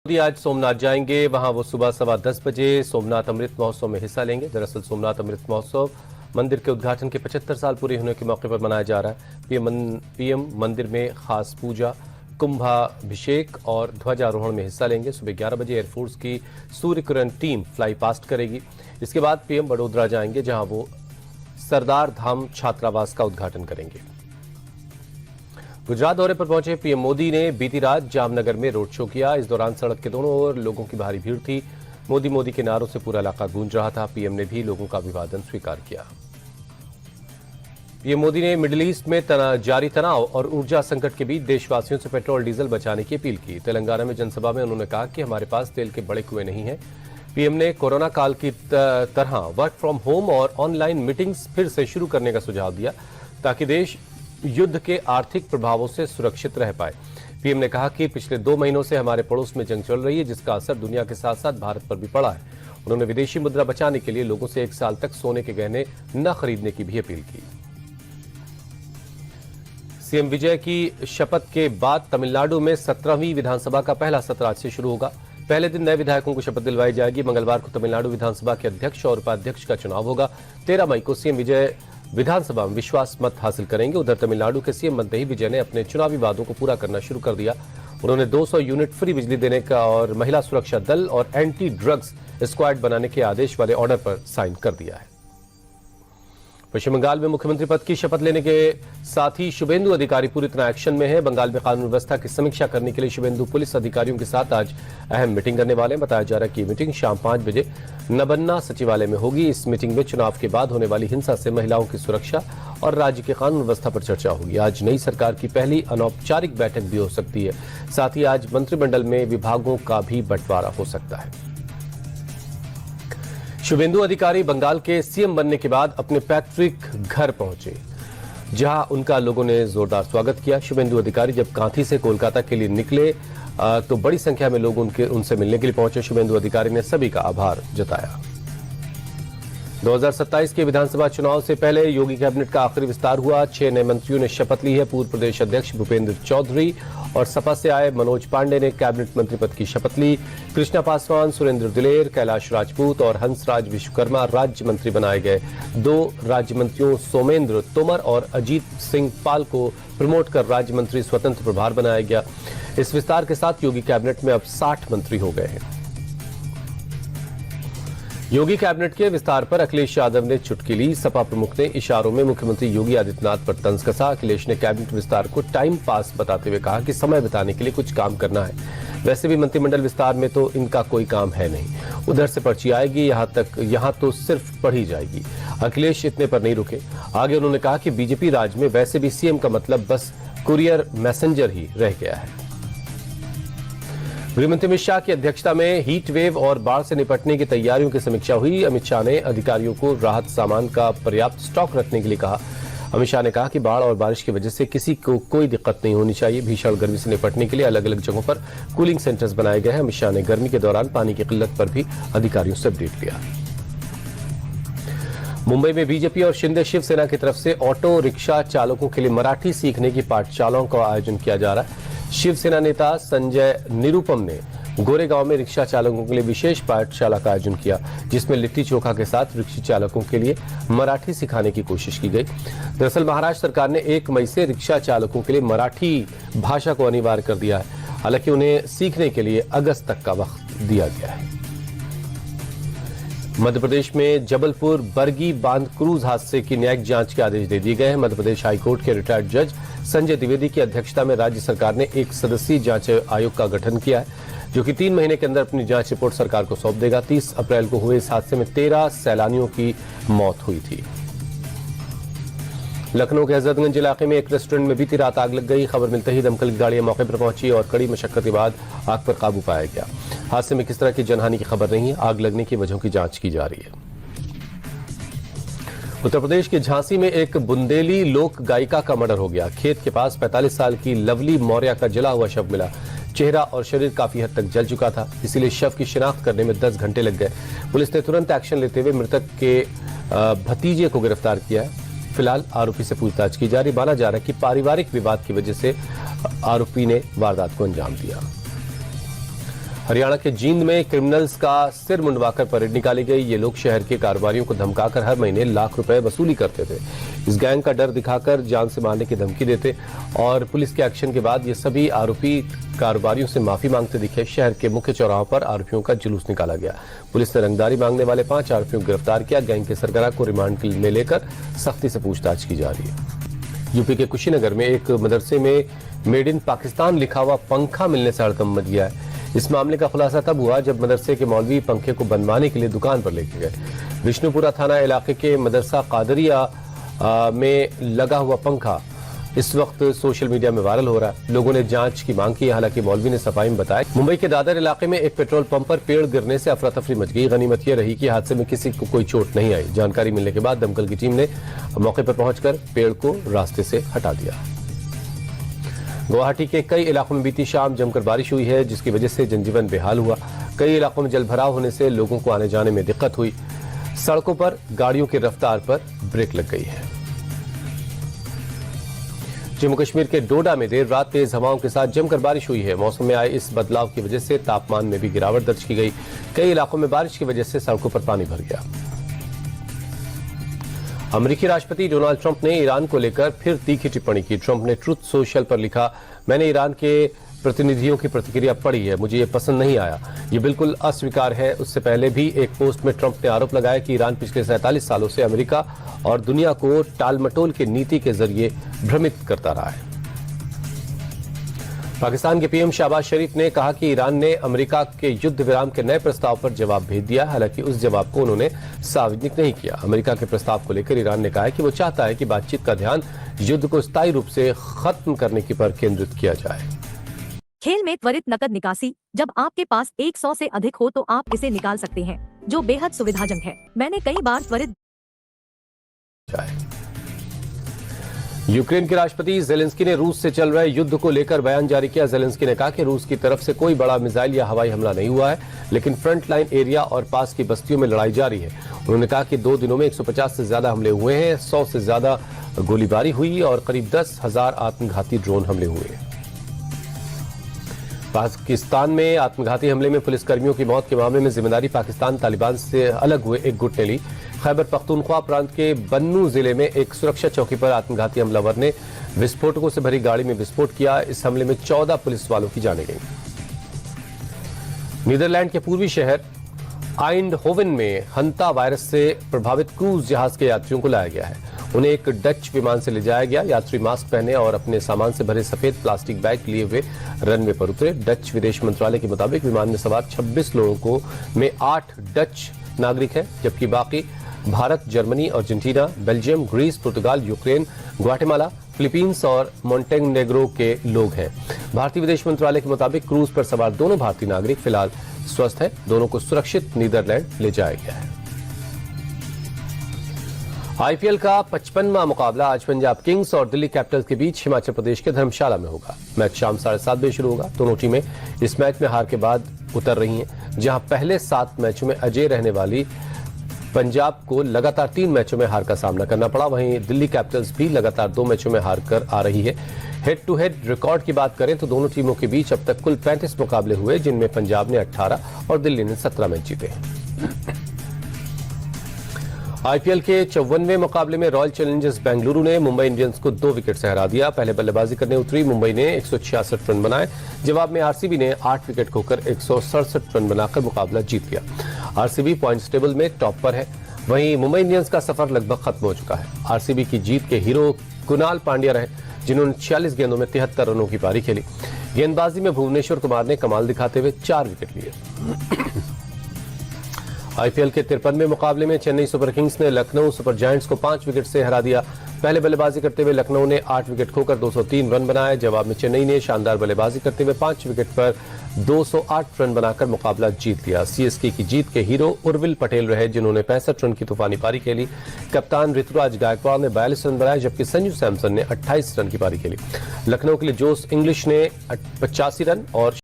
मोदी आज सोमनाथ जाएंगे। वहां वो सुबह 10:15 बजे सोमनाथ अमृत महोत्सव में हिस्सा लेंगे। दरअसल सोमनाथ अमृत महोत्सव मंदिर के उद्घाटन के 75 साल पूरे होने के मौके पर मनाया जा रहा है। पीएम मंदिर में खास पूजा, कुंभाभिषेक और ध्वजारोहण में हिस्सा लेंगे। सुबह 11 बजे एयरफोर्स की Surya Kiran team fly past करेगी। इसके बाद पीएम वडोदरा जाएंगे, जहां वो सरदार धाम छात्रावास का उद्घाटन करेंगे। गुजरात दौरे पर पहुंचे पीएम मोदी ने बीती रात जामनगर में रोड शो किया। इस दौरान सड़क के दोनों ओर लोगों की भारी भीड़ थी। मोदी के नारों से पूरा इलाका गूंज रहा था। पीएम ने भी लोगों का अभिवादन स्वीकार किया। पीएम मोदी ने मिडिल ईस्ट में जारी तनाव और ऊर्जा संकट के बीच देशवासियों से पेट्रोल डीजल बचाने की अपील की। तेलंगाना में जनसभा में उन्होंने कहा कि हमारे पास तेल के बड़े कुएं नहीं हैं। पीएम ने कोरोना काल की तरह वर्क फ्रॉम होम और ऑनलाइन मीटिंग्स फिर से शुरू करने का सुझाव दिया, ताकि देश युद्ध के आर्थिक प्रभावों से सुरक्षित रह पाए। पीएम ने कहा कि पिछले 2 महीनों से हमारे पड़ोस में जंग चल रही है, जिसका असर दुनिया के साथ साथ भारत पर भी पड़ा है। उन्होंने विदेशी मुद्रा बचाने के लिए लोगों से 1 साल तक सोने के गहने न खरीदने की भी अपील की। सीएम विजय की शपथ के बाद तमिलनाडु में 17वीं विधानसभा का पहला सत्र आज से शुरू होगा। पहले दिन नए विधायकों को शपथ दिलवाई जाएगी। मंगलवार को तमिलनाडु विधानसभा के अध्यक्ष और उपाध्यक्ष का चुनाव होगा। 13 मई को सीएम विजय विधानसभा में विश्वास मत हासिल करेंगे। उधर तमिलनाडु के सीएम बनते ही विजय ने अपने चुनावी वादों को पूरा करना शुरू कर दिया। उन्होंने 200 यूनिट फ्री बिजली देने का और महिला सुरक्षा दल और एंटी ड्रग्स स्क्वाड बनाने के आदेश वाले ऑर्डर पर साइन कर दिया है। पश्चिम बंगाल में मुख्यमंत्री पद की शपथ लेने के साथ ही शुभेंदु अधिकारी पूरी तरह एक्शन में है। बंगाल में कानून व्यवस्था की समीक्षा करने के लिए शुभेंदु पुलिस अधिकारियों के साथ आज अहम मीटिंग करने वाले हैं। बताया जा रहा है कि मीटिंग शाम 5 बजे नबन्ना सचिवालय में होगी। इस मीटिंग में चुनाव के बाद होने वाली हिंसा से महिलाओं की सुरक्षा और राज्य के कानून व्यवस्था पर चर्चा होगी। आज नई सरकार की पहली अनौपचारिक बैठक भी हो सकती है। साथ ही आज मंत्रिमंडल में विभागों का भी बंटवारा हो सकता है। शुभेंदु अधिकारी बंगाल के सीएम बनने के बाद अपने पैतृक घर पहुंचे, जहां उनका लोगों ने जोरदार स्वागत किया। शुभेंदु अधिकारी जब कांथी से कोलकाता के लिए निकले तो बड़ी संख्या में लोग उनसे मिलने के लिए पहुंचे। शुभेंदु अधिकारी ने सभी का आभार जताया। 2027 के विधानसभा चुनाव से पहले योगी कैबिनेट का आखिरी विस्तार हुआ। 6 नए मंत्रियों ने शपथ ली है। पूर्व प्रदेश अध्यक्ष भूपेंद्र चौधरी और सपा से आए मनोज पांडे ने कैबिनेट मंत्री पद की शपथ ली। कृष्णा पासवान, सुरेंद्र दिलेर, कैलाश राजपूत और हंसराज विश्वकर्मा राज्य मंत्री बनाए गए। 2 राज्य मंत्रियों सोमेंद्र तोमर और अजीत सिंह पाल को प्रमोट कर राज्य मंत्री स्वतंत्र प्रभार बनाया गया। इस विस्तार के साथ योगी कैबिनेट में अब 60 मंत्री हो गए हैं। योगी कैबिनेट के विस्तार पर अखिलेश यादव ने चुटकी ली। सपा प्रमुख ने इशारों में मुख्यमंत्री योगी आदित्यनाथ पर तंज कसा। अखिलेश ने कैबिनेट विस्तार को टाइम पास बताते हुए कहा कि समय बिताने के लिए कुछ काम करना है। वैसे भी मंत्रिमंडल विस्तार में तो इनका कोई काम है नहीं। उधर से पर्ची आएगी, यहाँ तो सिर्फ पढ़ी जाएगी। अखिलेश इतने पर नहीं रुके। आगे उन्होंने कहा कि बीजेपी राज में वैसे भी सीएम का मतलब बस कुरियर मैसेंजर ही रह गया है। गृहमंत्री अमित शाह की अध्यक्षता में हीट वेव और बाढ़ से निपटने की तैयारियों की समीक्षा हुई। अमित शाह ने अधिकारियों को राहत सामान का पर्याप्त स्टॉक रखने के लिए कहा। अमित शाह ने कहा कि बाढ़ और बारिश की वजह से किसी को कोई दिक्कत नहीं होनी चाहिए। भीषण गर्मी से निपटने के लिए अलग अलग जगहों पर कूलिंग सेंटर्स बनाए गए हैं। अमित शाह ने गर्मी के दौरान पानी की किल्लत पर भी अधिकारियों से अपडेट लिया। मुंबई में बीजेपी और शिंदे शिवसेना की तरफ से ऑटो रिक्शा चालकों के लिए मराठी सीखने की पाठशालाओं का आयोजन किया जा रहा है। शिवसेना नेता संजय निरुपम ने गोरेगांव में रिक्शा चालकों के लिए विशेष पाठशाला का आयोजन किया, जिसमें लिट्टी चोखा के साथ रिक्शा चालकों के लिए मराठी सिखाने की कोशिश की गई। दरअसल महाराष्ट्र सरकार ने 1 मई से रिक्शा चालकों के लिए मराठी भाषा को अनिवार्य कर दिया है। हालांकि उन्हें सीखने के लिए अगस्त तक का वक्त दिया गया है। मध्य प्रदेश में जबलपुर बरगी बांध क्रूज हादसे की न्यायिक जांच के आदेश दे दिए गए हैं। मध्य प्रदेश हाईकोर्ट के रिटायर्ड जज संजय द्विवेदी की अध्यक्षता में राज्य सरकार ने 1 सदस्यीय जांच आयोग का गठन किया है, जो कि 3 महीने के अंदर अपनी जांच रिपोर्ट सरकार को सौंप देगा। 30 अप्रैल को हुए इस हादसे में 13 सैलानियों की मौत हुई थी। लखनऊ के हजरतगंज इलाके में एक रेस्टोरेंट में बीती रात आग लग गई। खबर मिलते ही दमकल की गाड़ियां मौके पर पहुंची और कड़ी मशक्कत के बाद आग पर काबू पाया गया। हादसे में किस तरह की जनहानि की खबर नहीं है। आग लगने की वजहों की जांच की जा रही है। उत्तर प्रदेश के झांसी में एक बुंदेली लोक गायिका का मर्डर हो गया। खेत के पास 45 साल की लवली मौर्य का जला हुआ शव मिला। चेहरा और शरीर काफी हद तक जल चुका था, इसीलिए शव की शिनाख्त करने में 10 घंटे लग गए। पुलिस ने तुरंत एक्शन लेते हुए मृतक के भतीजे को गिरफ्तार किया है। फिलहाल आरोपी से पूछताछ की जा रही। माना जा रहा है कि पारिवारिक विवाद की वजह से आरोपी ने वारदात को अंजाम दिया। हरियाणा के जींद में क्रिमिनल्स का सिर मुंडवाकर परेड निकाली गई। ये लोग शहर के कारोबारियों को धमकाकर हर महीने लाख रुपए वसूली करते थे। इस गैंग का डर दिखाकर जान से मारने की धमकी देते और पुलिस के एक्शन के बाद ये सभी आरोपी कारोबारियों से माफी मांगते दिखे। शहर के मुख्य चौराहों पर आरोपियों का जुलूस निकाला गया। पुलिस ने रंगदारी मांगने वाले 5 आरोपियों को गिरफ्तार किया। गैंग के सरगना को रिमांड में लेकर सख्ती से पूछताछ की जा रही है। यूपी के कुशीनगर में एक मदरसे में मेड इन पाकिस्तान लिखा हुआ पंखा मिलने से हड़कंप मच गया है। इस मामले का खुलासा तब हुआ जब मदरसे के मौलवी पंखे को बनवाने के लिए दुकान पर लेके गए। विष्णुपुरा थाना इलाके के मदरसा कादरिया में लगा हुआ पंखा इस वक्त सोशल मीडिया में वायरल हो रहा है। लोगों ने जांच की मांग की। हालांकि मौलवी ने सफाई में बताया। मुंबई के दादर इलाके में एक पेट्रोल पंप पर पेड़ गिरने से अफरा तफरी मच गई। गनीमत यह रही कि हादसे में किसी को कोई चोट नहीं आई। जानकारी मिलने के बाद दमकल की टीम ने मौके पर पहुंचकर पेड़ को रास्ते से हटा दिया। गुवाहाटी के कई इलाकों में बीती शाम जमकर बारिश हुई है, जिसकी वजह से जनजीवन बेहाल हुआ। कई इलाकों में जलभराव होने से लोगों को आने जाने में दिक्कत हुई। सड़कों पर गाड़ियों की रफ्तार पर ब्रेक लग गई है। जम्मू कश्मीर के डोडा में देर रात तेज हवाओं के साथ जमकर बारिश हुई है। मौसम में आए इस बदलाव की वजह से तापमान में भी गिरावट दर्ज की गई। कई इलाकों में बारिश की वजह से सड़कों पर पानी भर गया। अमेरिकी राष्ट्रपति डोनाल्ड ट्रंप ने ईरान को लेकर फिर तीखी टिप्पणी की। ट्रंप ने ट्रुथ सोशल पर लिखा, मैंने ईरान के प्रतिनिधियों की प्रतिक्रिया पढ़ी है, मुझे ये पसंद नहीं आया, ये बिल्कुल अस्वीकार है। उससे पहले भी एक पोस्ट में ट्रंप ने आरोप लगाया कि ईरान पिछले 47 सालों से अमेरिका और दुनिया को टालमटोल की नीति के जरिए भ्रमित करता रहा है। पाकिस्तान के पीएम शहबाज शरीफ ने कहा कि ईरान ने अमेरिका के युद्ध विराम के नए प्रस्ताव पर जवाब भेज दिया। हालांकि उस जवाब को उन्होंने सार्वजनिक नहीं किया। अमेरिका के प्रस्ताव को लेकर ईरान ने कहा है कि वो चाहता है कि बातचीत का ध्यान युद्ध को स्थायी रूप से खत्म करने की पर केंद्रित किया जाए। खेल में त्वरित नकद निकासी, जब आपके पास 100 से अधिक हो तो आप इसे निकाल सकते हैं, जो बेहद सुविधाजनक है। मैंने कई बार त्वरित यूक्रेन के राष्ट्रपति जेलेंस्की ने रूस से चल रहे युद्ध को लेकर बयान जारी किया। जेलेंस्की ने कहा कि रूस की तरफ से कोई बड़ा मिसाइल या हवाई हमला नहीं हुआ है, लेकिन फ्रंट लाइन एरिया और पास की बस्तियों में लड़ाई जारी है। उन्होंने कहा कि 2 दिनों में 150 से ज्यादा हमले हुए हैं, 100 से ज्यादा गोलीबारी हुई और करीब 10,000 आत्मघाती ड्रोन हमले हुए। पाकिस्तान में आत्मघाती हमले में पुलिसकर्मियों की मौत के मामले में जिम्मेदारी पाकिस्तान तालिबान से अलग हुए एक गुट ने ली। खैबर पख्तूनख्वा प्रांत के बन्नू जिले में एक सुरक्षा चौकी पर आत्मघाती हमलावर ने विस्फोटकों से भरी गाड़ी में विस्फोट किया। इस हमले में 14 पुलिस वालों की जानें गईं। नीदरलैंड के पूर्वी शहर आइंडहोवन में हंता वायरस से प्रभावित क्रूज जहाज के यात्रियों को लाया गया है। उन्हें एक डच विमान से ले जाया गया। यात्री मास्क पहने और अपने सामान से भरे सफेद प्लास्टिक बैग लिए हुए रनवे पर उतरे। डच विदेश मंत्रालय के मुताबिक विमान में सवार 26 लोगों में 8 डच नागरिक हैं, जबकि बाकी Bharat, Germany, Argentina, Belgium, Greece, पुर्तगाल, यूक्रेन, ग्वाटेमाला, फिलीपींस और मोंटेनेग्रो के लोग हैं। भारतीय विदेश मंत्रालय के मुताबिक क्रूज पर सवार दोनों भारतीय नागरिक फिलहाल स्वस्थ हैं। दोनों को सुरक्षित नीदरलैंड ले जाया गया है। आईपीएल का 55वां मुकाबला आज पंजाब किंग्स और दिल्ली कैपिटल्स के बीच हिमाचल प्रदेश के धर्मशाला में होगा। मैच शाम 7:30 बजे शुरू होगा। दोनों टीमें इस मैच में हार के बाद उतर रही हैं, जहां पहले 7 मैचों में अजय रहने वाली पंजाब को लगातार 3 मैचों में हार का सामना करना पड़ा। वहीं दिल्ली कैपिटल्स भी लगातार 2 मैचों में हार कर आ रही है। हेड टू हेड रिकॉर्ड की बात करें तो दोनों टीमों के बीच अब तक कुल 35 मुकाबले हुए, जिनमें पंजाब ने 18 और दिल्ली ने 17 मैच जीते हैं। आईपीएल के 54वें मुकाबले में रॉयल चैलेंजर्स बेंगलुरु ने मुंबई इंडियंस को 2 विकेट से हरा दिया। पहले बल्लेबाजी करने उतरी मुंबई ने 166 रन बनाए। जवाब में आरसीबी ने 8 विकेट खोकर 167 रन बनाकर मुकाबला जीत लिया। आरसीबी पॉइंट्स टेबल में टॉप पर है। वहीं मुंबई इंडियंस का सफर लगभग खत्म हो चुका है। आरसीबी की जीत के हीरो कुणाल पांड्या रहे, जिन्होंने 46 गेंदों में 73 रनों की पारी खेली। गेंदबाजी में भुवनेश्वर कुमार ने कमाल दिखाते हुए 4 विकेट लिए। आईपीएल के 53वें मुकाबले में चेन्नई सुपर किंग्स ने लखनऊ सुपर जायंट्स को 5 विकेट से हरा दिया। पहले बल्लेबाजी करते हुए लखनऊ ने 8 विकेट खोकर 203 रन बनाए। जवाब में चेन्नई ने शानदार बल्लेबाजी करते हुए 5 विकेट पर 208 रन बनाकर मुकाबला जीत लिया। सीएसके की जीत के हीरो उर्विल पटेल रहे, जिन्होंने 65 रन की तूफानी पारी खेली। कप्तान ऋतुराज गायकवाड़ ने 42 रन बनाए, जबकि संजू सैमसन ने 28 रन की पारी खेली। लखनऊ के लिए जोस इंग्लिश ने 85 रन और